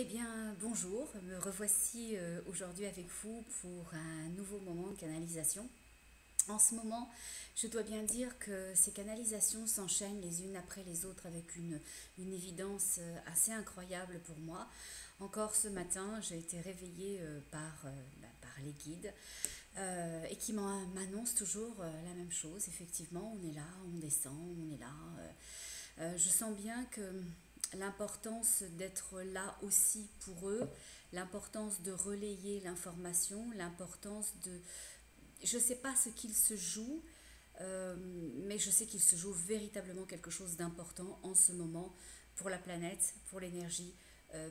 Eh bien, bonjour, me revoici aujourd'hui avec vous pour un nouveau moment de canalisation. En ce moment, je dois bien dire que ces canalisations s'enchaînent les unes après les autres avec une évidence assez incroyable pour moi. Encore ce matin, j'ai été réveillée par les guides et qui m'annoncent toujours la même chose. Effectivement, on est là, on descend, on est là. Je sens bien que l'importance d'être là aussi pour eux, l'importance de relayer l'information, l'importance de... Je ne sais pas ce qu'il se joue, mais je sais qu'il se joue véritablement quelque chose d'important en ce moment pour la planète, pour l'énergie,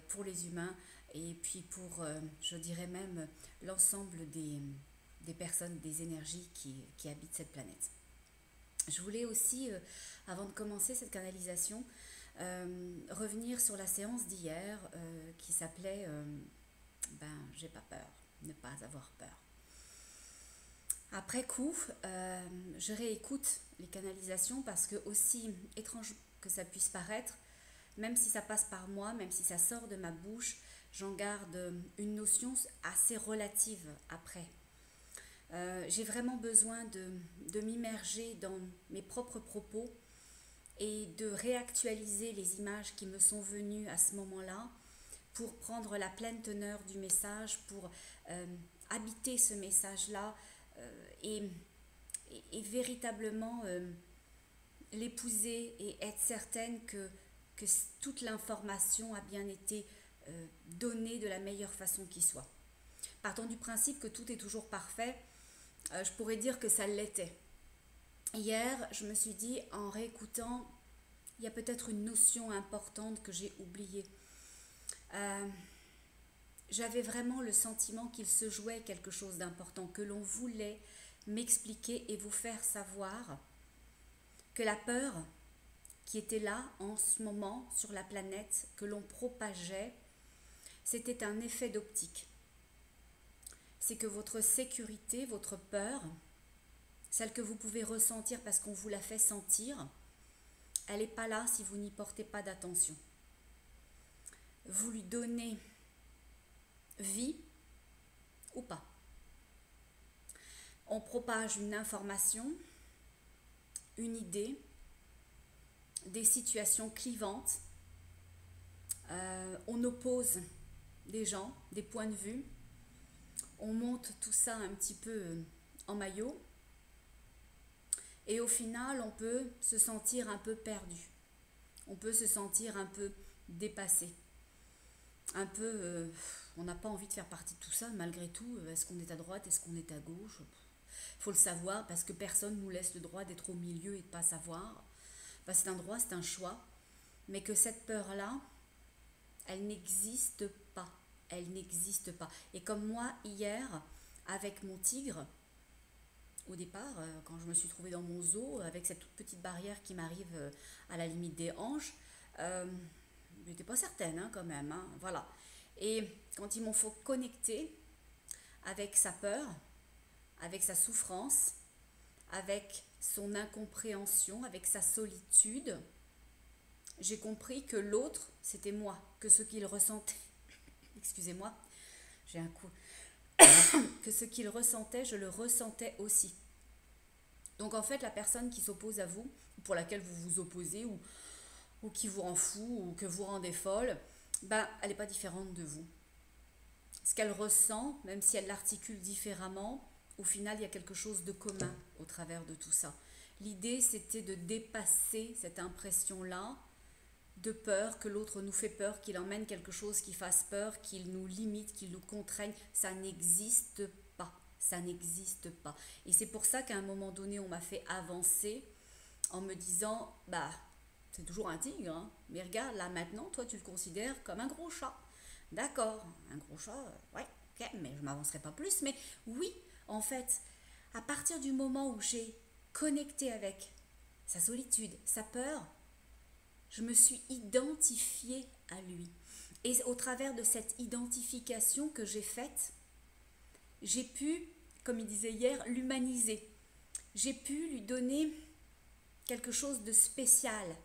pour les humains et puis pour, je dirais même, l'ensemble des personnes, des énergies qui habitent cette planète. Je voulais aussi, avant de commencer cette canalisation, revenir sur la séance d'hier qui s'appelait J'ai pas peur, ne pas avoir peur. Après coup, je réécoute les canalisations parce que, aussi étrange que ça puisse paraître, même si ça passe par moi, même si ça sort de ma bouche, j'en garde une notion assez relative après. J'ai vraiment besoin de m'immerger dans mes propres propos et de réactualiser les images qui me sont venues à ce moment-là pour prendre la pleine teneur du message, pour habiter ce message-là et, et véritablement l'épouser et être certaine que toute l'information a bien été donnée de la meilleure façon qui soit. Partant du principe que tout est toujours parfait, je pourrais dire que ça l'était. Hier, je me suis dit, en réécoutant, il y a peut-être une notion importante que j'ai oubliée. Euh, J'avais vraiment le sentiment qu'il se jouait quelque chose d'important, que l'on voulait m'expliquer et vous faire savoir que la peur qui était là en ce moment sur la planète, que l'on propageait, c'était un effet d'optique. C'est que votre sécurité, votre peur, celle que vous pouvez ressentir parce qu'on vous la fait sentir, elle n'est pas là si vous n'y portez pas d'attention. Vous lui donnez vie ou pas. On propage une information, une idée, des situations clivantes, on oppose des gens, des points de vue, on monte tout ça un petit peu en maillot et au final on peut se sentir un peu perdu, on peut se sentir un peu dépassé, un peu, on n'a pas envie de faire partie de tout ça malgré tout. Est-ce qu'on est à droite, est-ce qu'on est à gauche? Il faut le savoir parce que personne ne nous laisse le droit d'être au milieu et de ne pas savoir. Enfin, c'est un droit, c'est un choix, mais que cette peur-là, elle n'existe pas. Elle n'existe pas. Et comme moi, hier, avec mon tigre, au départ, quand je me suis trouvée dans mon zoo, avec cette toute petite barrière qui m'arrive à la limite des hanches, je n'étais pas certaine quand même. Voilà. Et quand ils m'ont fait connecter avec sa peur, avec sa souffrance, avec son incompréhension, avec sa solitude, j'ai compris que l'autre, c'était moi, que ce qu'il ressentait, excusez-moi, j'ai un coup, que ce qu'il ressentait, je le ressentais aussi. Donc en fait, la personne qui s'oppose à vous, pour laquelle vous vous opposez, ou qui vous rend fou, ou que vous rendez folle, elle n'est pas différente de vous. Ce qu'elle ressent, même si elle l'articule différemment, au final, il y a quelque chose de commun au travers de tout ça. L'idée, c'était de dépasser cette impression-là de peur, que l'autre nous fait peur, qu'il emmène quelque chose qui fasse peur, qu'il nous limite, qu'il nous contraigne. Ça n'existe pas. Ça n'existe pas. Et c'est pour ça qu'à un moment donné, on m'a fait avancer en me disant, c'est toujours un tigre, mais regarde, là maintenant, toi, tu le considères comme un gros chat. D'accord, un gros chat, ouais, ok, mais je ne m'avancerai pas plus. Mais oui, en fait, à partir du moment où j'ai connecté avec sa solitude, sa peur, je me suis identifiée à lui. Et au travers de cette identification que j'ai faite, j'ai pu, comme il disait hier, l'humaniser. J'ai pu lui donner quelque chose de spécial,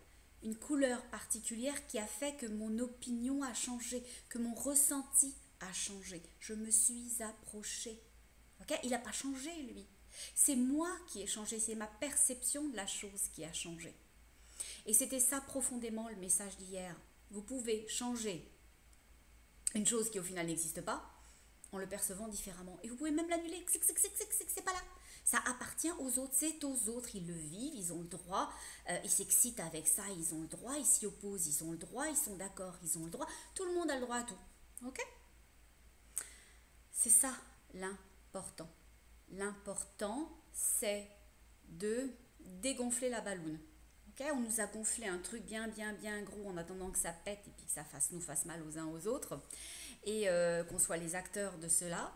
une couleur particulière qui a fait que mon opinion a changé, que mon ressenti a changé. Je me suis approchée. Okay? Il n'a pas changé, lui. C'est moi qui ai changé, c'est ma perception de la chose qui a changé. Et c'était ça profondément le message d'hier. Vous pouvez changer une chose qui au final n'existe pas en le percevant différemment. Et vous pouvez même l'annuler, c'est pas là. Ça appartient aux autres, c'est aux autres, ils le vivent, ils ont le droit, ils s'excitent avec ça, ils ont le droit, ils s'y opposent, ils ont le droit, ils sont d'accord, ils ont le droit. Tout le monde a le droit à tout. Ok? C'est ça l'important. L'important, c'est de dégonfler la balloune. Okay, on nous a gonflé un truc bien gros en attendant que ça pète et puis que ça nous fasse mal aux uns aux autres et qu'on soit les acteurs de cela.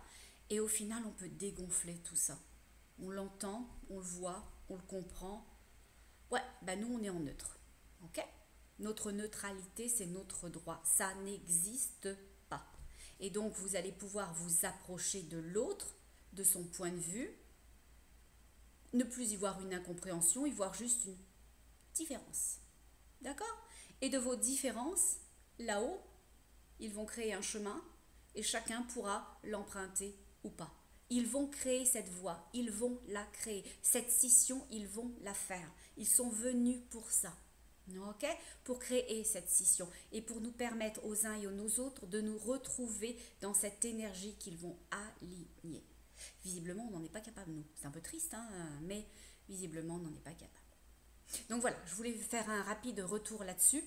Et au final, on peut dégonfler tout ça. On l'entend, on le voit, on le comprend. Ouais, ben nous, on est en neutre. Ok? Notre neutralité, c'est notre droit. Ça n'existe pas. Et donc, vous allez pouvoir vous approcher de l'autre, de son point de vue, ne plus y voir une incompréhension, y voir juste une différence. D'accord? Et de vos différences, là-haut, ils vont créer un chemin et chacun pourra l'emprunter ou pas. Ils vont créer cette voie, ils vont la créer. Cette scission, ils vont la faire. Ils sont venus pour ça. Ok? Pour créer cette scission et pour nous permettre aux uns et aux autres de nous retrouver dans cette énergie qu'ils vont aligner. Visiblement, on n'en est pas capable, nous. C'est un peu triste, hein, mais visiblement, on n'en est pas capable. Donc voilà, je voulais faire un rapide retour là-dessus.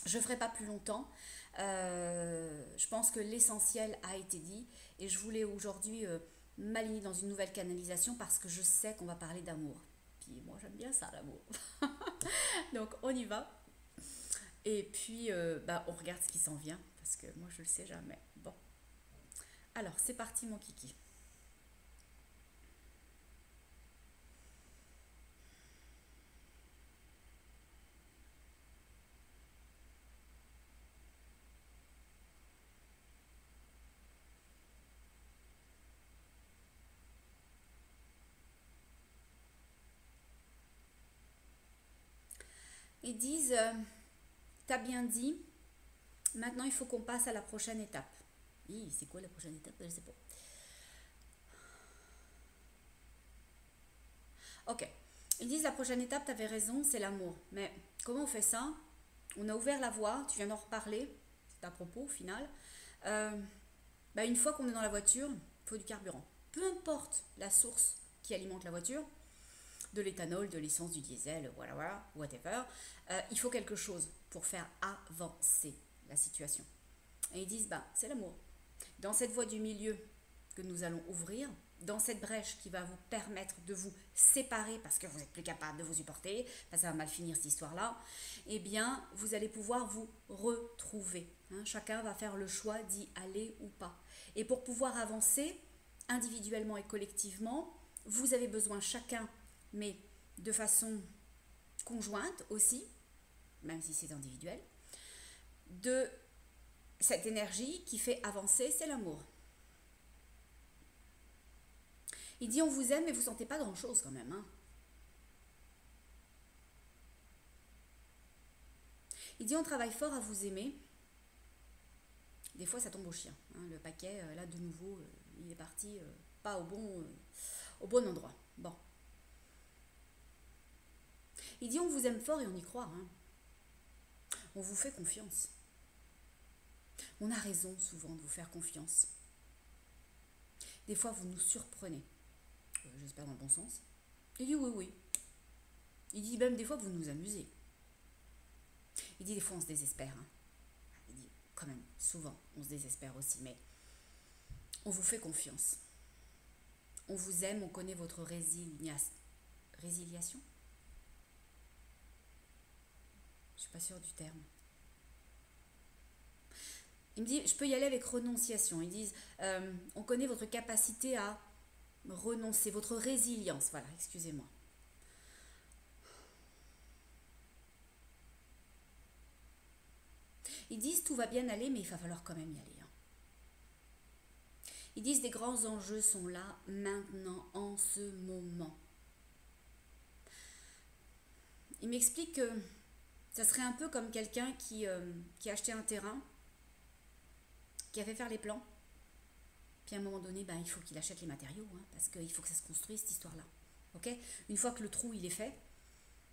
Je ne ferai pas plus longtemps. Je pense que l'essentiel a été dit. Et je voulais aujourd'hui m'aligner dans une nouvelle canalisation parce que je sais qu'on va parler d'amour. Puis moi, j'aime bien ça, l'amour. Donc on y va. Et puis, on regarde ce qui s'en vient. Parce que moi, je ne le sais jamais. Bon. Alors, c'est parti, mon kiki. Ils disent, t'as bien dit, maintenant il faut qu'on passe à la prochaine étape. C'est quoi la prochaine étape? Je ne sais pas. Ok. Ils disent la prochaine étape, tu avais raison, c'est l'amour. Mais comment on fait ça? On a ouvert la voie, tu viens d'en reparler, c'est à propos au final. Une fois qu'on est dans la voiture, il faut du carburant. Peu importe la source qui alimente la voiture, de l'éthanol, de l'essence, du diesel, voilà, whatever, il faut quelque chose pour faire avancer la situation. Et ils disent, c'est l'amour. Dans cette voie du milieu que nous allons ouvrir, dans cette brèche qui va vous permettre de vous séparer parce que vous n'êtes plus capable de vous supporter, ça va mal finir cette histoire-là, eh bien, vous allez pouvoir vous retrouver. Chacun va faire le choix d'y aller ou pas. Et pour pouvoir avancer, individuellement et collectivement, vous avez besoin chacun, mais de façon conjointe aussi, même si c'est individuel, de cette énergie qui fait avancer, c'est l'amour. Il dit on vous aime mais vous ne sentez pas grand chose quand même. Il dit on travaille fort à vous aimer. Des fois ça tombe au chien. Le paquet, là de nouveau, il est parti pas au bon endroit. Bon. Il dit on vous aime fort et on y croit. On vous fait confiance. On a raison souvent de vous faire confiance. Des fois vous nous surprenez. J'espère dans le bon sens. Il dit oui. Il dit même des fois vous nous amusez. Il dit des fois on se désespère. Il dit quand même souvent on se désespère aussi, mais on vous fait confiance. On vous aime, on connaît votre résiliation. Je suis pas sûre du terme. Il me dit je peux y aller avec renonciation. Ils disent on connaît votre capacité à renoncer, votre résilience, voilà, excusez-moi. Ils disent tout va bien aller, mais il va falloir quand même y aller. Ils disent des grands enjeux sont là, maintenant, en ce moment. Ils m'expliquent que Ça serait un peu comme quelqu'un qui a acheté un terrain, qui a fait faire les plans, puis à un moment donné, ben, il faut qu'il achète les matériaux, hein, parce qu'il faut que ça se construise, cette histoire-là. Ok. Une fois que le trou, il est fait,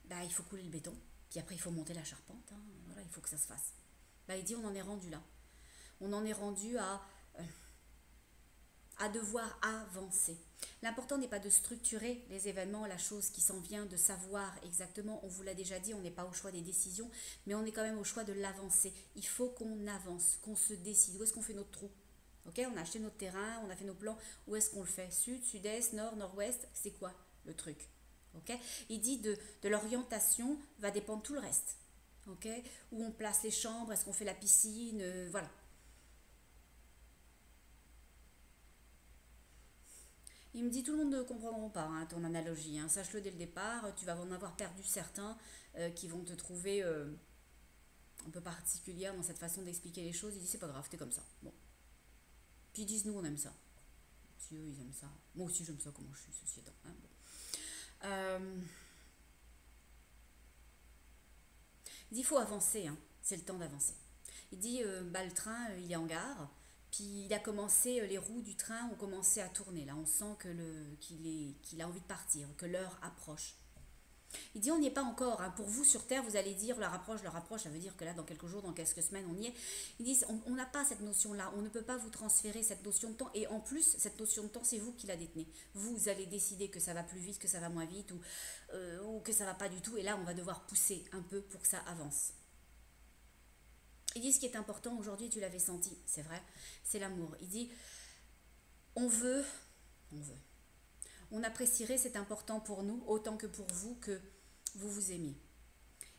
ben, il faut couler le béton, puis après, il faut monter la charpente, hein, voilà, il faut que ça se fasse. Ben, il dit, on en est rendu là. On en est rendu à devoir avancer. L'important n'est pas de structurer les événements, la chose qui s'en vient, de savoir exactement, on vous l'a déjà dit, on n'est pas au choix des décisions, mais on est quand même au choix de l'avancer. Il faut qu'on avance, qu'on se décide. Où est-ce qu'on fait notre trou? Ok, on a acheté notre terrain, on a fait nos plans, où est-ce qu'on le fait? Sud, sud-est, nord, nord-ouest, c'est quoi le truc? Ok. Il dit de l'orientation va dépendre tout le reste. Ok, où on place les chambres, est-ce qu'on fait la piscine, voilà. Il me dit tout le monde ne comprendra pas hein, ton analogie. Hein. Sache-le dès le départ, tu vas en avoir perdu certains qui vont te trouver un peu particulière dans cette façon d'expliquer les choses. Il dit c'est pas grave, t'es comme ça. Bon. Puis ils disent nous on aime ça. Si eux ils aiment ça. Moi aussi j'aime ça comment je suis, ceci étant. Hein, bon. Il dit il faut avancer, hein. C'est le temps d'avancer. Il dit bah, le train il est en gare. Puis il a commencé, les roues du train ont commencé à tourner. Là, on sent qu'il a envie de partir, que l'heure approche. Il dit on n'y est pas encore. Hein. Pour vous sur Terre, vous allez dire l'heure approche, ça veut dire que là, dans quelques jours, dans quelques semaines, on y est. Ils disent on n'a pas cette notion-là. On ne peut pas vous transférer cette notion de temps. Et en plus, cette notion de temps, c'est vous qui la détenez. Vous allez décider que ça va plus vite, que ça va moins vite ou que ça va pas du tout. Et là, on va devoir pousser un peu pour que ça avance. Il dit ce qui est important aujourd'hui, tu l'avais senti, c'est vrai, c'est l'amour. Il dit on veut, on apprécierait, c'est important pour nous, autant que pour vous, que vous vous aimiez.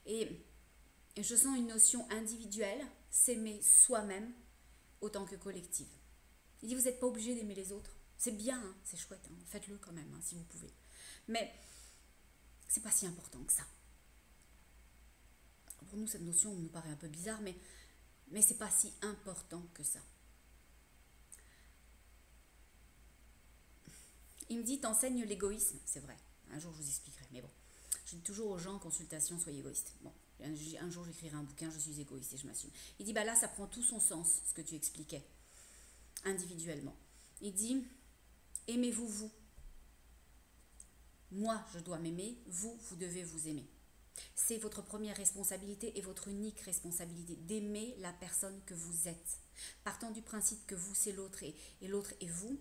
Et je sens une notion individuelle, s'aimer soi-même, autant que collective. Il dit vous n'êtes pas obligé d'aimer les autres. C'est bien, hein, c'est chouette, hein, faites-le quand même, hein, si vous pouvez. Mais c'est pas si important que ça. Pour nous, cette notion nous paraît un peu bizarre, mais c'est pas si important que ça. Il me dit t'enseignes l'égoïsme, c'est vrai. Un jour je vous expliquerai, mais bon. Je dis toujours aux gens en consultation soyez égoïstes. Bon, un jour j'écrirai un bouquin, je suis égoïste et je m'assume. Il dit bah là ça prend tout son sens ce que tu expliquais individuellement. Il dit aimez-vous vous. Moi je dois m'aimer, vous devez vous aimer. C'est votre première responsabilité et votre unique responsabilité d'aimer la personne que vous êtes. Partant du principe que vous c'est l'autre et l'autre est vous,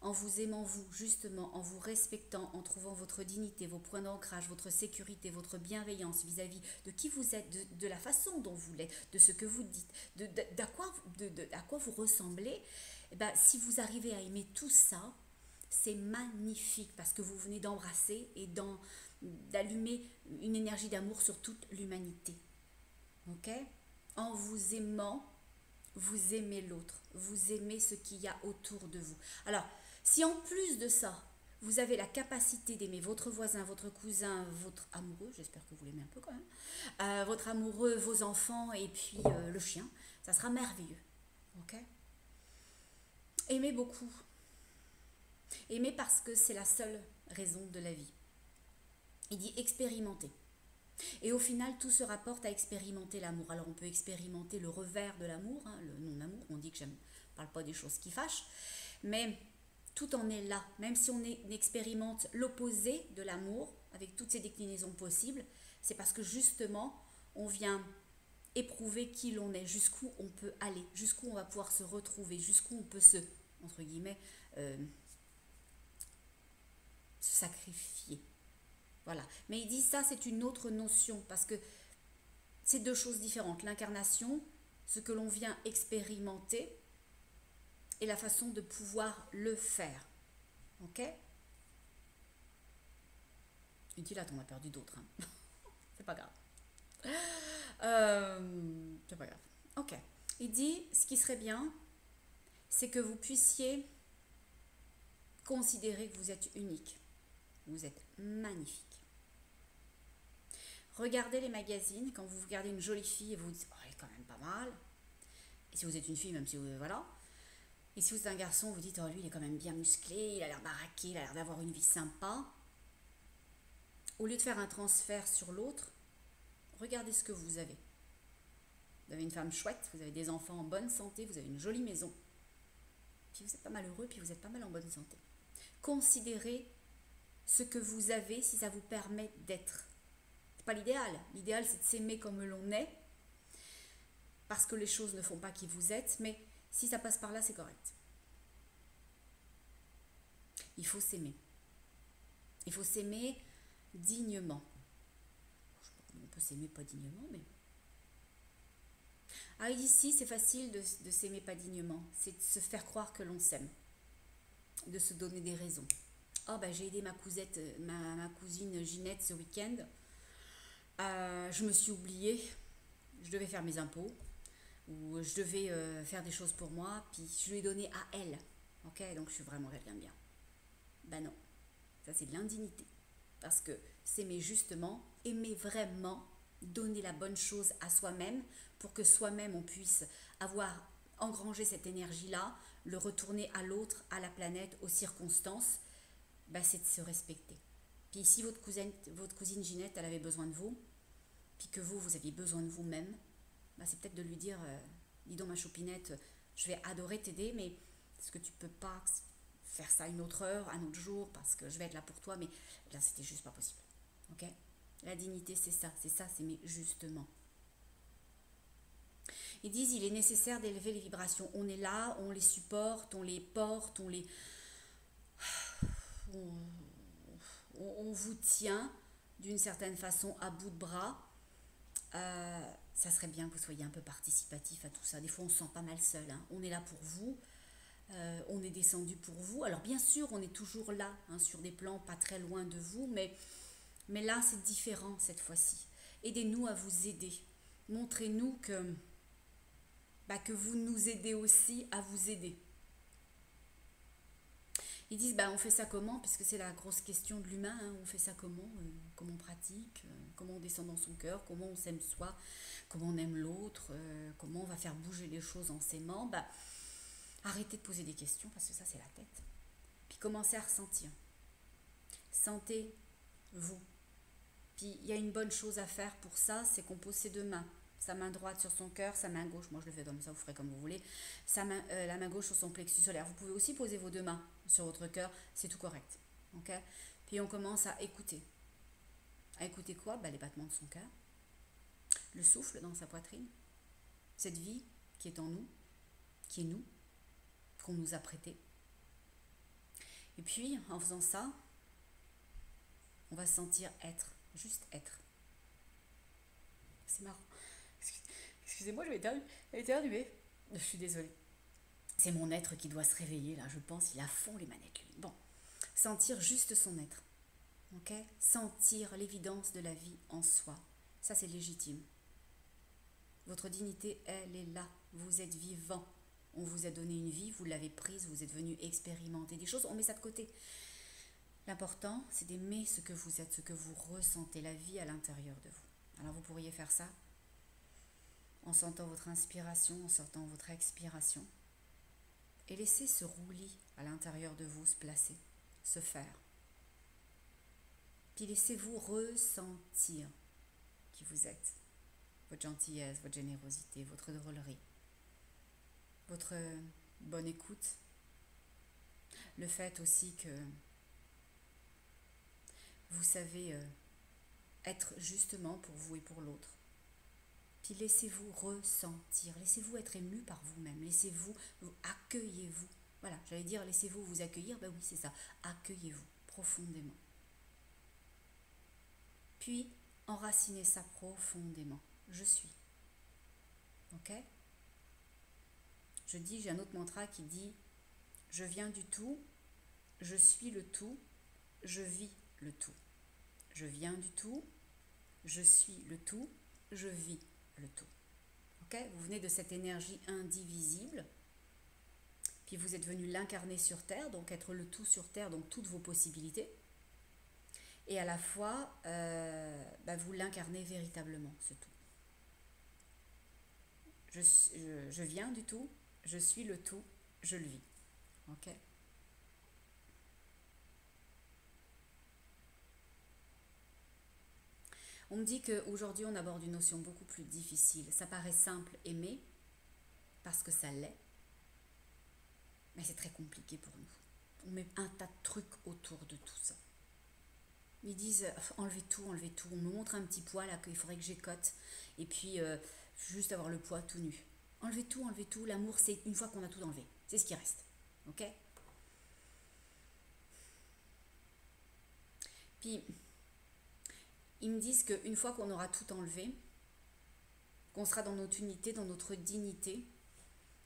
en vous aimant vous, justement, en vous respectant, en trouvant votre dignité, vos points d'ancrage, votre sécurité, votre bienveillance vis-à-vis de qui vous êtes, de la façon dont vous l'êtes, de ce que vous dites, à quoi vous ressemblez, et ben, si vous arrivez à aimer tout ça, c'est magnifique parce que vous venez d'embrasser et d'allumer une énergie d'amour sur toute l'humanité. Ok? En vous aimant, vous aimez l'autre, vous aimez ce qu'il y a autour de vous. Alors, si en plus de ça, vous avez la capacité d'aimer votre voisin, votre cousin, votre amoureux, j'espère que vous l'aimez un peu quand même, votre amoureux, vos enfants et puis le chien, ça sera merveilleux. Ok? Aimez beaucoup. Aimez parce que c'est la seule raison de la vie. Il dit expérimenter. Et au final, tout se rapporte à expérimenter l'amour. Alors, on peut expérimenter le revers de l'amour, hein, le non-amour. On dit que je ne parle pas des choses qui fâchent. Mais tout en est là. Même si on expérimente l'opposé de l'amour, avec toutes ses déclinaisons possibles, c'est parce que justement, on vient éprouver qui l'on est, jusqu'où on peut aller, jusqu'où on va pouvoir se retrouver, jusqu'où on peut se, entre guillemets, se sacrifier. Voilà. Mais il dit ça, c'est une autre notion parce que c'est deux choses différentes. L'incarnation, ce que l'on vient expérimenter et la façon de pouvoir le faire. Ok? Il dit là, t'en as perdu d'autres. Hein. C'est pas grave. C'est pas grave. Ok. Il dit, ce qui serait bien, c'est que vous puissiez considérer que vous êtes unique. Vous êtes magnifique. Regardez les magazines, quand vous regardez une jolie fille et vous dites, oh, elle est quand même pas mal. Et si vous êtes une fille, même si vous, voilà. Et si vous êtes un garçon, vous dites, oh, lui, il est quand même bien musclé, il a l'air baraqué, il a l'air d'avoir une vie sympa. Au lieu de faire un transfert sur l'autre, Regardez ce que vous avez. Vous avez une femme chouette, vous avez des enfants en bonne santé, vous avez une jolie maison. Puis vous êtes pas malheureux, puis vous êtes pas mal en bonne santé. Considérez ce que vous avez si ça vous permet d'être. C'est pas l'idéal. L'idéal, c'est de s'aimer comme l'on est, parce que les choses ne font pas qui vous êtes, mais si ça passe par là, c'est correct. Il faut s'aimer. Il faut s'aimer dignement. On peut s'aimer pas dignement, mais... Ah, ici, c'est facile de s'aimer pas dignement. C'est de se faire croire que l'on s'aime. De se donner des raisons. Oh, ben, j'ai aidé ma cousine Ginette ce week-end. Je me suis oubliée. Je devais faire mes impôts. Ou je devais faire des choses pour moi. Puis je lui ai donné à elle. Ok, donc je suis vraiment quelqu'un de bien. Ben non. Ça, c'est de l'indignité. Parce que s'aimer justement, aimer vraiment, donner la bonne chose à soi-même pour que soi-même on puisse avoir engrangé cette énergie-là, le retourner à l'autre, à la planète, aux circonstances, ben c'est de se respecter. Puis si votre cousine Ginette, elle avait besoin de vous, puis que vous aviez besoin de vous-même, ben c'est peut-être de lui dire, dis donc ma choupinette, je vais adorer t'aider, mais est-ce que tu peux pas faire ça une autre heure, un autre jour, parce que je vais être là pour toi, mais là c'était juste pas possible. Ok ? La dignité, c'est ça, s'aimer justement. Ils disent il est nécessaire d'élever les vibrations. On est là, on les supporte, on les porte, on vous tient d'une certaine façon à bout de bras. Ça serait bien que vous soyez un peu participatif à tout ça. Des fois, on se sent pas mal seul. Hein. On est là pour vous. On est descendu pour vous. Alors bien sûr, on est toujours là, hein, sur des plans pas très loin de vous, mais là, c'est différent cette fois-ci. Aidez-nous à vous aider. Montrez-nous que vous nous aidez aussi à vous aider. Ils disent, on fait ça comment? Puisque c'est la grosse question de l'humain, hein, on fait ça comment? Comment on pratique? Comment on descend dans son cœur? Comment on s'aime soi? Comment on aime l'autre? Comment on va faire bouger les choses en s'aimant? Arrêtez de poser des questions, parce que ça, c'est la tête. Puis commencez à ressentir. Sentez-vous. Puis il y a une bonne chose à faire pour ça, c'est qu'on pose ses deux mains. Sa main droite sur son cœur, sa main gauche, moi je le fais comme ça, vous ferez comme vous voulez, la main gauche sur son plexus solaire. Vous pouvez aussi poser vos deux mains sur votre cœur, c'est tout correct. Okay? Puis on commence à écouter. À écouter quoi? Les battements de son cœur, le souffle dans sa poitrine, cette vie qui est en nous, qui est nous, qu'on nous a prêté. Et puis, en faisant ça, on va se sentir être, juste être. C'est marrant. Excusez-moi, je vais éternuer. Je suis désolée. C'est mon être qui doit se réveiller, là, je pense. Il a à fond les manettes, lui. Bon, sentir juste son être. Ok? Sentir l'évidence de la vie en soi. Ça, c'est légitime. Votre dignité, elle est là. Vous êtes vivant. On vous a donné une vie, vous l'avez prise, vous êtes venu expérimenter des choses. On met ça de côté. L'important, c'est d'aimer ce que vous êtes, ce que vous ressentez, la vie à l'intérieur de vous. Alors, vous pourriez faire ça en sentant votre inspiration, en sortant votre expiration. Et laissez ce roulis à l'intérieur de vous se placer, se faire. Puis laissez-vous ressentir qui vous êtes. Votre gentillesse, votre générosité, votre drôlerie, votre bonne écoute. Le fait aussi que vous savez être justement pour vous et pour l'autre. Puis laissez-vous ressentir, laissez-vous être ému par vous-même, accueillez-vous. Voilà, j'allais dire laissez-vous vous accueillir, oui c'est ça, accueillez-vous profondément. Puis enracinez ça profondément, je suis. Ok? J'ai un autre mantra qui dit, je viens du tout, je suis le tout, je vis le tout. Je viens du tout, je suis le tout, je vis le tout. Okay? Vous venez de cette énergie indivisible, puis vous êtes venu l'incarner sur Terre, donc être le tout sur Terre, donc toutes vos possibilités. Et à la fois, vous l'incarnez véritablement, ce tout. Je viens du tout, je suis le tout, je le vis. Ok? On me dit qu'aujourd'hui, on aborde une notion beaucoup plus difficile. Ça paraît simple, aimer, parce que ça l'est, mais c'est très compliqué pour nous. On met un tas de trucs autour de tout ça. Ils disent enlevez tout, enlevez tout. On me montre un petit poids là qu'il faudrait que j'écote. Et puis juste avoir le poids tout nu. Enlevez tout, enlevez tout. L'amour, c'est une fois qu'on a tout enlevé. C'est ce qui reste. Ok? Puis, ils me disent qu'une fois qu'on aura tout enlevé, qu'on sera dans notre unité, dans notre dignité,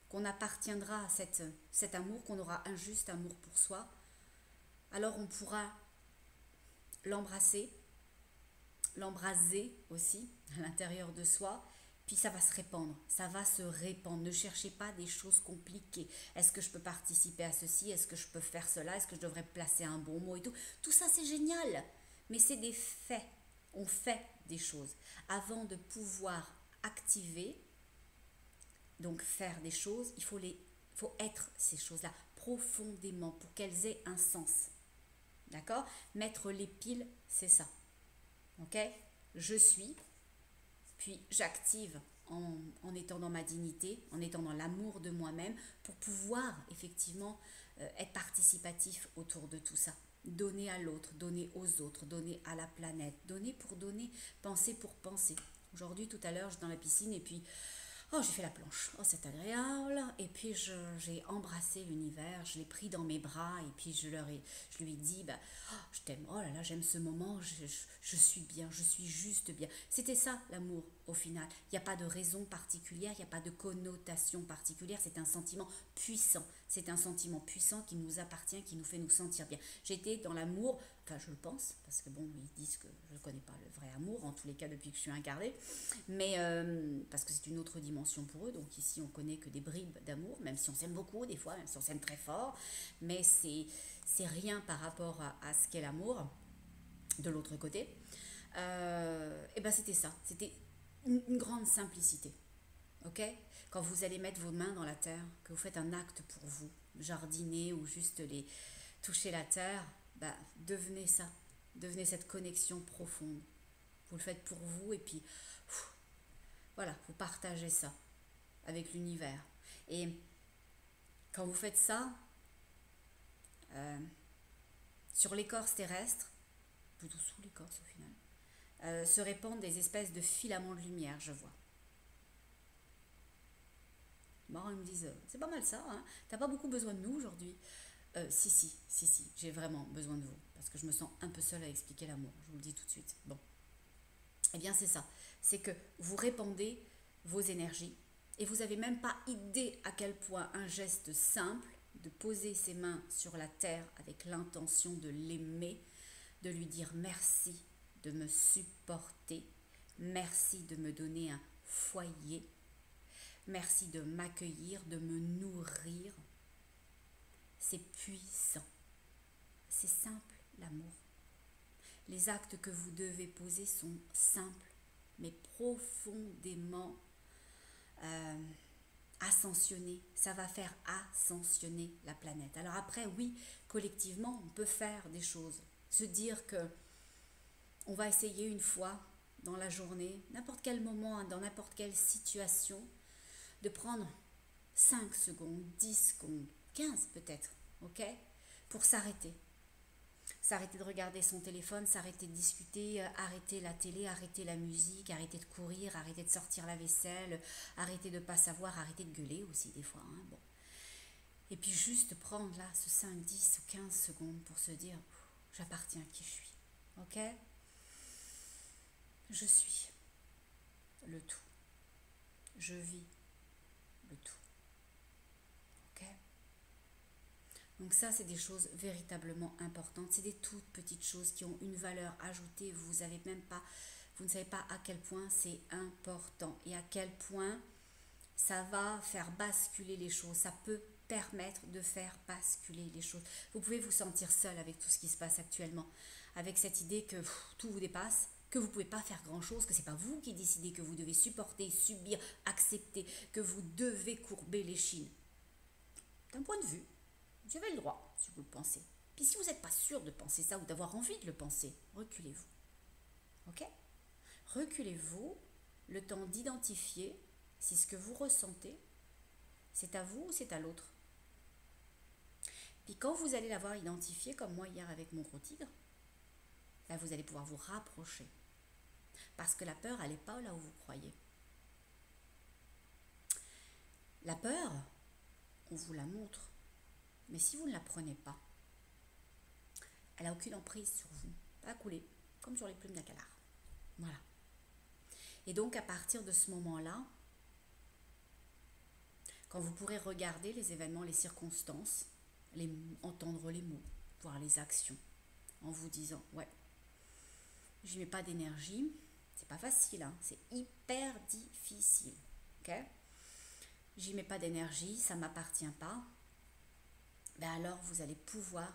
qu'on appartiendra à cet amour, qu'on aura un juste amour pour soi, alors on pourra l'embrasser, l'embraser aussi à l'intérieur de soi, puis ça va se répandre, ça va se répandre. Ne cherchez pas des choses compliquées. Est-ce que je peux participer à ceci? Est-ce que je peux faire cela? Est-ce que je devrais placer un bon mot et tout? Tout ça c'est génial, mais c'est des faits. On fait des choses. Avant de pouvoir activer, donc faire des choses, il faut être ces choses-là profondément pour qu'elles aient un sens. D'accord? Mettre les piles, c'est ça. Ok? Je suis, puis j'active en étant dans ma dignité, en étant dans l'amour de moi-même, pour pouvoir effectivement être participatif autour de tout ça. Donner à l'autre, donner aux autres, donner à la planète, donner pour donner, penser pour penser. Aujourd'hui, tout à l'heure, j'étais dans la piscine et puis oh, j'ai fait la planche. Oh, c'est agréable. Et puis, j'ai embrassé l'univers. Je l'ai pris dans mes bras. Et puis, je lui ai dit, bah, oh, je t'aime. Oh là là, j'aime ce moment. Je suis bien. Je suis juste bien. C'était ça, l'amour, au final. Il n'y a pas de raison particulière. Il n'y a pas de connotation particulière. C'est un sentiment puissant. C'est un sentiment puissant qui nous appartient, qui nous fait nous sentir bien. J'étais dans l'amour. Enfin, je le pense. Parce que bon, ils disent que je ne connais pas le vrai amour. En tous les cas, depuis que je suis incarnée. Mais parce que c'est une autre dimension pour eux, donc ici on connaît que des bribes d'amour, même si on s'aime beaucoup des fois, même si on s'aime très fort, mais c'est rien par rapport à ce qu'est l'amour de l'autre côté. Et ben c'était ça, c'était une grande simplicité, ok? Quand vous allez mettre vos mains dans la terre, que vous faites un acte pour vous, jardiner ou juste les toucher la terre, ben, devenez ça, devenez cette connexion profonde. Vous le faites pour vous et puis voilà, vous partagez ça avec l'univers. Et quand vous faites ça, sur l'écorce terrestre, plutôt sous l'écorce au final, se répandent des espèces de filaments de lumière, je vois. Bon, ils me disent, c'est pas mal ça, hein, t'as pas beaucoup besoin de nous aujourd'hui. Si, j'ai vraiment besoin de vous, parce que je me sens un peu seule à expliquer l'amour, je vous le dis tout de suite. Bon, eh bien c'est ça, c'est que vous répandez vos énergies, et vous n'avez même pas idée à quel point un geste simple de poser ses mains sur la terre avec l'intention de l'aimer, de lui dire merci, de me supporter, merci de me donner un foyer, merci de m'accueillir, de me nourrir. C'est puissant, c'est simple l'amour. Les actes que vous devez poser sont simples, mais profondément ascensionner. Ça va faire ascensionner la planète. Alors après, oui, collectivement, on peut faire des choses. Se dire que on va essayer une fois dans la journée, n'importe quel moment, dans n'importe quelle situation, de prendre 5 secondes, 10 secondes, 15 peut-être, ok, pour s'arrêter. S'arrêter de regarder son téléphone, s'arrêter de discuter, arrêter la télé, arrêter la musique, arrêter de courir, arrêter de sortir la vaisselle, arrêter de ne pas savoir, arrêter de gueuler aussi des fois. Hein, bon. Et puis juste prendre là ce 5, 10 ou 15 secondes pour se dire j'appartiens à qui je suis. Ok? Je suis le tout. Je vis le tout. Ok? Donc ça, c'est des choses véritablement importantes. C'est des toutes petites choses qui ont une valeur ajoutée. Vous ne savez pas à quel point c'est important et à quel point ça va faire basculer les choses. Ça peut permettre de faire basculer les choses. Vous pouvez vous sentir seul avec tout ce qui se passe actuellement, avec cette idée que tout vous dépasse, que vous ne pouvez pas faire grand-chose, que ce n'est pas vous qui décidez, que vous devez supporter, subir, accepter, que vous devez courber l'échine. D'un point de vue, vous avez le droit, si vous le pensez. Puis si vous n'êtes pas sûr de penser ça ou d'avoir envie de le penser, reculez-vous. Ok? reculez-vous, le temps d'identifier si ce que vous ressentez, c'est à vous ou c'est à l'autre. Puis quand vous allez l'avoir identifié, comme moi hier avec mon gros tigre, là vous allez pouvoir vous rapprocher. Parce que la peur, elle n'est pas là où vous croyez. La peur, on vous la montre. Mais si vous ne la prenez pas, elle n'a aucune emprise sur vous. Elle va couler, comme sur les plumes d'un canard. Voilà. Et donc, à partir de ce moment-là, quand vous pourrez regarder les événements, les circonstances, entendre les mots, voir les actions, en vous disant, ouais, je mets pas d'énergie, c'est pas facile, hein, c'est hyper difficile, ok? J'y mets pas d'énergie, ça m'appartient pas, ben alors vous allez pouvoir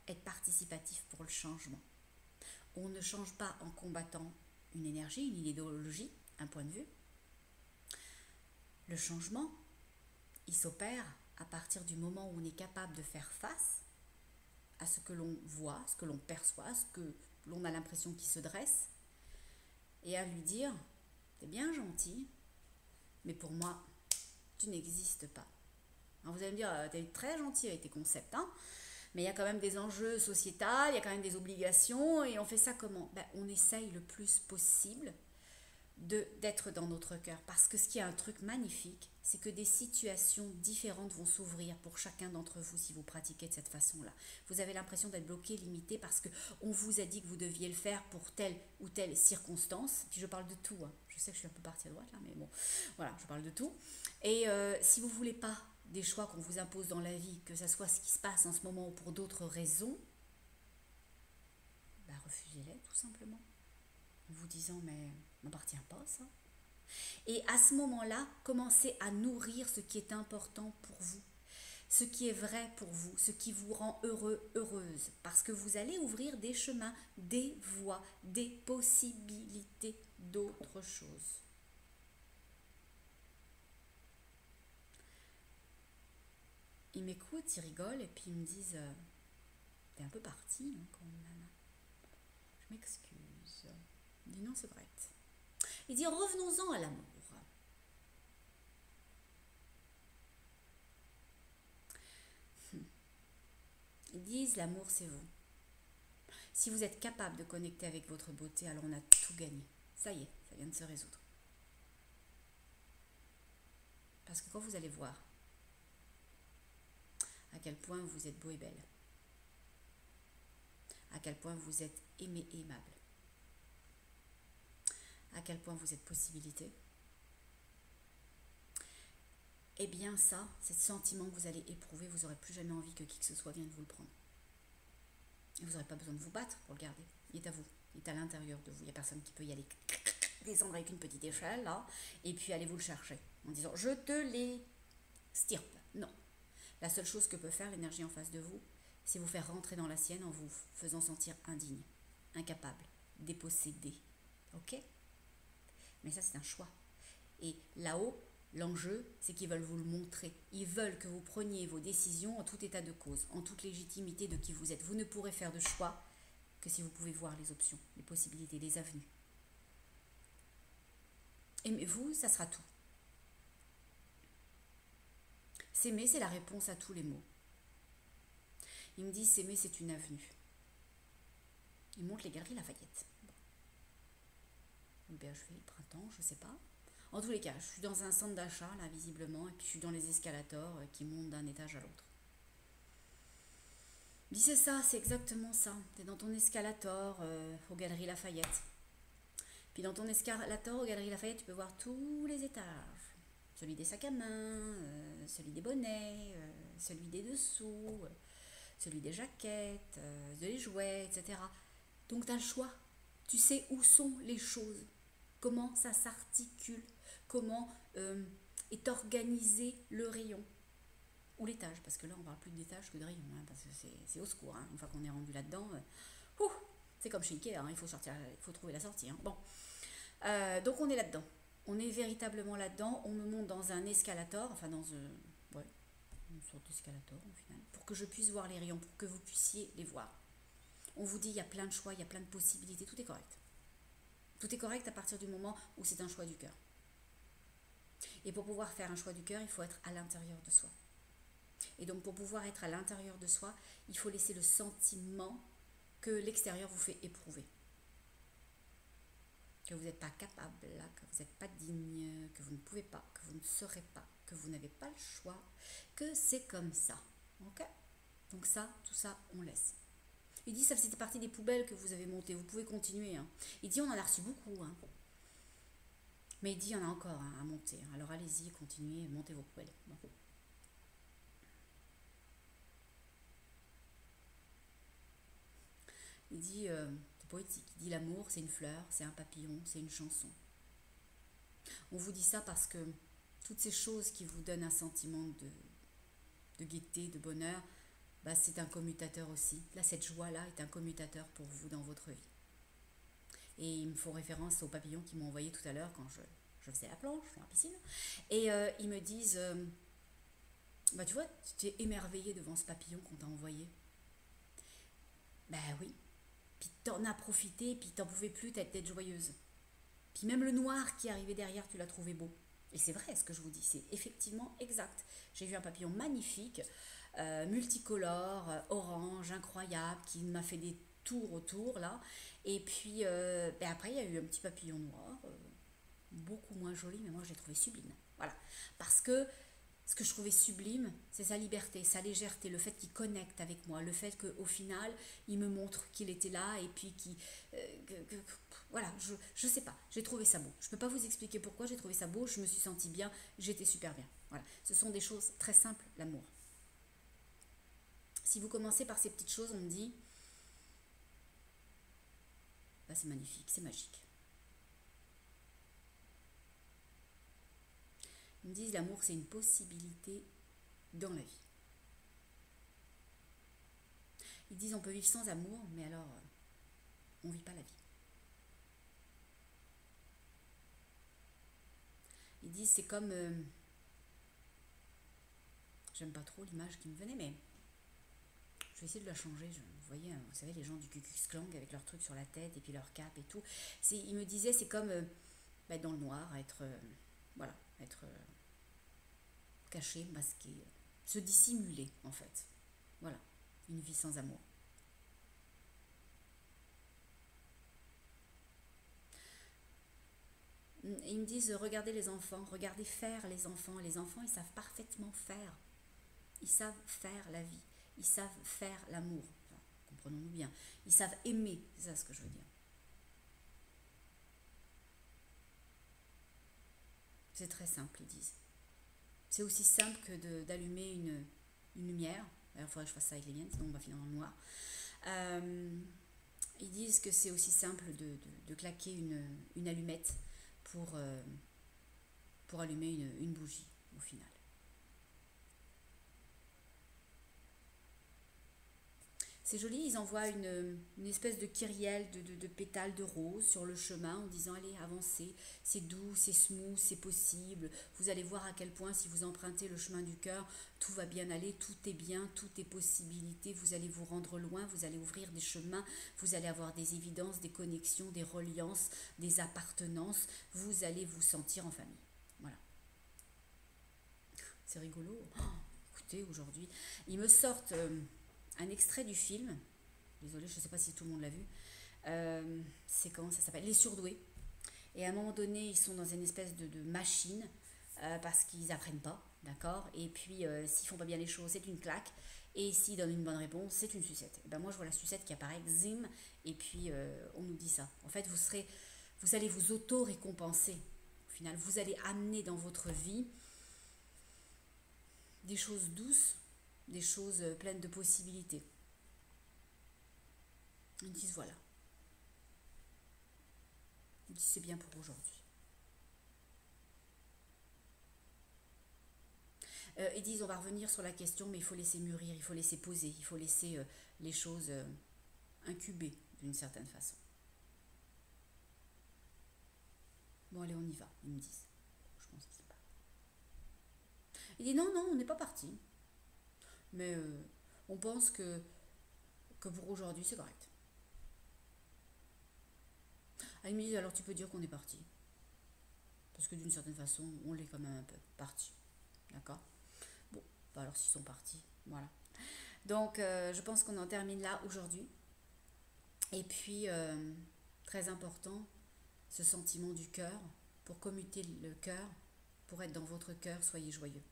être participatif pour le changement. On ne change pas en combattant une énergie, une idéologie, un point de vue. Le changement, il s'opère à partir du moment où on est capable de faire face à ce que l'on voit, ce que l'on perçoit, ce que l'on a l'impression qu'il se dresse, et à lui dire, t'es bien gentil, mais pour moi, tu n'existes pas. Alors vous allez me dire, t'es très gentil avec tes concepts, hein, mais il y a quand même des enjeux sociétals, il y a quand même des obligations, et on fait ça comment? Ben, on essaye le plus possible d'être dans notre cœur. Parce que ce qui est un truc magnifique, c'est que des situations différentes vont s'ouvrir pour chacun d'entre vous si vous pratiquez de cette façon-là. Vous avez l'impression d'être bloqué, limité, parce qu'on vous a dit que vous deviez le faire pour telle ou telle circonstance. Puis je parle de tout, hein. Je sais que je suis un peu partie à droite là, mais bon, voilà, je parle de tout. Et si vous ne voulez pas des choix qu'on vous impose dans la vie, que ce soit ce qui se passe en ce moment ou pour d'autres raisons, ben refusez-les tout simplement. En vous disant, mais m'appartient pas ça. Et à ce moment-là, commencez à nourrir ce qui est important pour vous, ce qui est vrai pour vous, ce qui vous rend heureux, heureuse, parce que vous allez ouvrir des chemins, des voies, des possibilités d'autres choses. Ils m'écoutent, ils rigolent et puis ils me disent, t'es un peu partie hein, quand même. Je m'excuse. Il dit non, c'est vrai. Il dit revenons-en à l'amour. Ils disent l'amour c'est vous. Si vous êtes capable de connecter avec votre beauté, alors on a tout gagné. Ça y est, ça vient de se résoudre. Parce que quand vous allez voir à quel point vous êtes beau et belle, à quel point vous êtes aimé et aimable, à quel point vous êtes possibilité, eh bien ça, c'est ce sentiment que vous allez éprouver, vous n'aurez plus jamais envie que qui que ce soit vienne vous le prendre. Et vous n'aurez pas besoin de vous battre pour le garder. Il est à vous, il est à l'intérieur de vous. Il n'y a personne qui peut y aller descendre avec une petite échelle, là, et puis allez vous le chercher en disant je te l'extirpe. Non. La seule chose que peut faire l'énergie en face de vous, c'est vous faire rentrer dans la sienne en vous faisant sentir indigne, incapable, dépossédé. Ok? Mais ça, c'est un choix. Et là-haut, l'enjeu, c'est qu'ils veulent vous le montrer. Ils veulent que vous preniez vos décisions en tout état de cause, en toute légitimité de qui vous êtes. Vous ne pourrez faire de choix que si vous pouvez voir les options, les possibilités, les avenues. Aimez-vous, ça sera tout. S'aimer, c'est la réponse à tous les mots. Il me dit, s'aimer, c'est une avenue. Il montre les galeries Lafayette. Bon. Ben, je fais le printemps, je sais pas. En tous les cas, je suis dans un centre d'achat, là, visiblement, et puis je suis dans les escalators qui montent d'un étage à l'autre. Il dit, c'est ça, c'est exactement ça. Tu es dans ton escalator aux Galeries Lafayette. Puis dans ton escalator aux Galeries Lafayette, tu peux voir tous les étages. Celui des sacs à main, celui des bonnets, celui des dessous, celui des jaquettes, des jouets, etc. Donc tu as le choix. Tu sais où sont les choses, comment ça s'articule, comment est organisé le rayon. Ou l'étage, parce que là on parle plus d'étage que de rayon, hein, parce que c'est au secours. Hein. Une fois qu'on est rendu là-dedans, c'est comme chez Ikea, hein, il faut sortir, il faut trouver la sortie. Hein. Bon, donc on est là-dedans. On est véritablement là-dedans. On me monte dans un escalator, enfin dans une sorte d'escalator au final, pour que je puisse voir les rayons, pour que vous puissiez les voir. On vous dit il y a plein de choix, il y a plein de possibilités, tout est correct. Tout est correct à partir du moment où c'est un choix du cœur. Et pour pouvoir faire un choix du cœur, il faut être à l'intérieur de soi. Et donc pour pouvoir être à l'intérieur de soi, il faut laisser le sentiment que l'extérieur vous fait éprouver. Que vous n'êtes pas capable, que vous n'êtes pas digne, que vous ne pouvez pas, que vous ne serez pas, que vous n'avez pas le choix, que c'est comme ça. Ok? Donc ça, tout ça, on laisse. Il dit, ça faisait partie des poubelles que vous avez montées, vous pouvez continuer. Hein. Il dit, on en a reçu beaucoup. Hein. Mais il dit, il y en a encore à monter. Alors allez-y, continuez, montez vos poubelles. Bon. Il dit, c'est poétique, il dit l'amour, c'est une fleur, c'est un papillon, c'est une chanson. On vous dit ça parce que toutes ces choses qui vous donnent un sentiment de gaieté, de bonheur, bah, c'est un commutateur aussi. Là, cette joie-là est un commutateur pour vous dans votre vie. Et ils me font référence aux papillons qu'ils m'ont envoyé tout à l'heure quand je faisais la planche dans la piscine. Et ils me disent, bah tu vois, tu es émerveillé devant ce papillon qu'on t'a envoyé. Ben oui. Puis t'en as profité, puis t'en pouvais plus, t'as tête joyeuse. Puis même le noir qui arrivait derrière, tu l'as trouvé beau. Et c'est vrai ce que je vous dis, c'est effectivement exact. J'ai vu un papillon magnifique, multicolore, orange, incroyable, qui m'a fait des tours autour là. Et puis ben après, il y a eu un petit papillon noir, beaucoup moins joli, mais moi je l'ai trouvé sublime. Voilà. Parce que ce que je trouvais sublime, c'est sa liberté, sa légèreté, le fait qu'il connecte avec moi, le fait qu'au final, il me montre qu'il était là et puis qu'il... voilà, je sais pas, j'ai trouvé ça beau. Je peux pas vous expliquer pourquoi, j'ai trouvé ça beau, je me suis sentie bien, j'étais super bien. Voilà, ce sont des choses très simples, l'amour. Si vous commencez par ces petites choses, on me dit, bah, c'est magnifique, c'est magique. Ils me disent l'amour, c'est une possibilité dans la vie. Ils disent on peut vivre sans amour, mais alors on ne vit pas la vie. Ils disent c'est comme... j'aime pas trop l'image qui me venait, mais je vais essayer de la changer. Vous voyez, vous savez, les gens du Ku Klux Klan avec leurs trucs sur la tête et puis leur cape et tout. Ils me disaient c'est comme être dans le noir, être... voilà, être caché, masqué, se dissimuler en fait. Voilà, une vie sans amour. Et ils me disent, regardez les enfants, regardez faire les enfants. Les enfants, ils savent parfaitement faire. Ils savent faire la vie. Ils savent faire l'amour. Enfin, comprenons-nous bien. Ils savent aimer, c'est ça ce que je veux dire. C'est très simple, ils disent. C'est aussi simple que d'allumer une lumière. Il faudrait que je fasse ça avec les miennes, sinon on va finir dans le noir. Ils disent que c'est aussi simple de claquer une allumette pour allumer une bougie au final. C'est joli, ils envoient une espèce de kyrielle de pétales de rose sur le chemin en disant allez, avancez, c'est doux, c'est smooth, c'est possible. Vous allez voir à quel point si vous empruntez le chemin du cœur, tout va bien aller, tout est bien, tout est possibilité. Vous allez vous rendre loin, vous allez ouvrir des chemins, vous allez avoir des évidences, des connexions, des reliances, des appartenances. Vous allez vous sentir en famille. Voilà. C'est rigolo. Oh, écoutez, aujourd'hui, ils me sortent... un extrait du film, désolée, je ne sais pas si tout le monde l'a vu, c'est comment ça s'appelle, Les Surdoués. Et à un moment donné, ils sont dans une espèce de machine parce qu'ils n'apprennent pas, d'accord. Et puis, s'ils font pas bien les choses, c'est une claque. Et s'ils donnent une bonne réponse, c'est une sucette. Et ben moi, je vois la sucette qui apparaît, zim, et puis on nous dit ça. En fait, vous allez vous auto-récompenser. Au final, vous allez amener dans votre vie des choses douces, des choses pleines de possibilités. Ils disent voilà. Ils disent c'est bien pour aujourd'hui. Ils disent on va revenir sur la question, mais il faut laisser mûrir, il faut laisser poser, il faut laisser les choses incuber d'une certaine façon. Bon allez, on y va, ils me disent. Je pense qu'ils sont pas. Il dit non, non, on n'est pas parti. Mais on pense que pour aujourd'hui, c'est correct. Elle me dit, alors tu peux dire qu'on est parti. Parce que d'une certaine façon, on l'est quand même un peu parti. D'accord? Bon, bah alors s'ils sont partis, voilà. Donc, je pense qu'on en termine là aujourd'hui. Et puis, très important, ce sentiment du cœur. Pour commuter le cœur, pour être dans votre cœur, soyez joyeux.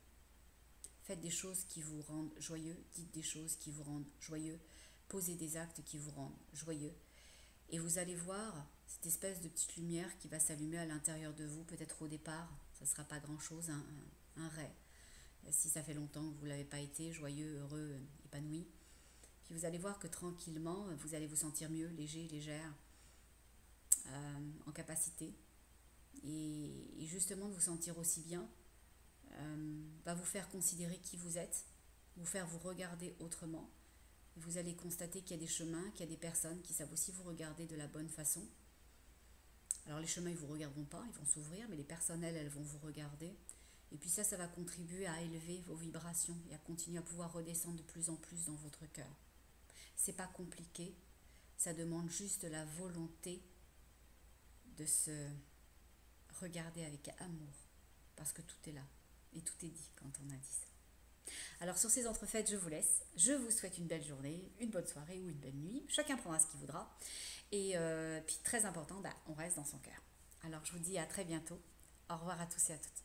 Faites des choses qui vous rendent joyeux, dites des choses qui vous rendent joyeux, posez des actes qui vous rendent joyeux. Et vous allez voir cette espèce de petite lumière qui va s'allumer à l'intérieur de vous, peut-être au départ, ça ne sera pas grand-chose, un ray. Si ça fait longtemps que vous ne l'avez pas été, joyeux, heureux, épanoui. Puis vous allez voir que tranquillement, vous allez vous sentir mieux, léger, légère, en capacité. Et justement de vous sentir aussi bien, va vous faire considérer qui vous êtes, vous faire vous regarder autrement. Vous allez constater qu'il y a des chemins, qu'il y a des personnes qui savent aussi vous regarder de la bonne façon. Alors les chemins, ils ne vous regarderont pas, ils vont s'ouvrir, mais les personnes, elles vont vous regarder. Et puis ça va contribuer à élever vos vibrations et à continuer à pouvoir redescendre de plus en plus dans votre cœur. C'est pas compliqué, ça demande juste la volonté de se regarder avec amour, parce que tout est là, et tout est dit quand on a dit ça. Alors sur ces entrefaites, je vous laisse. Je vous souhaite une belle journée, une bonne soirée ou une belle nuit. Chacun prendra ce qu'il voudra. Et puis très important, on reste dans son cœur. Alors je vous dis à très bientôt. Au revoir à tous et à toutes.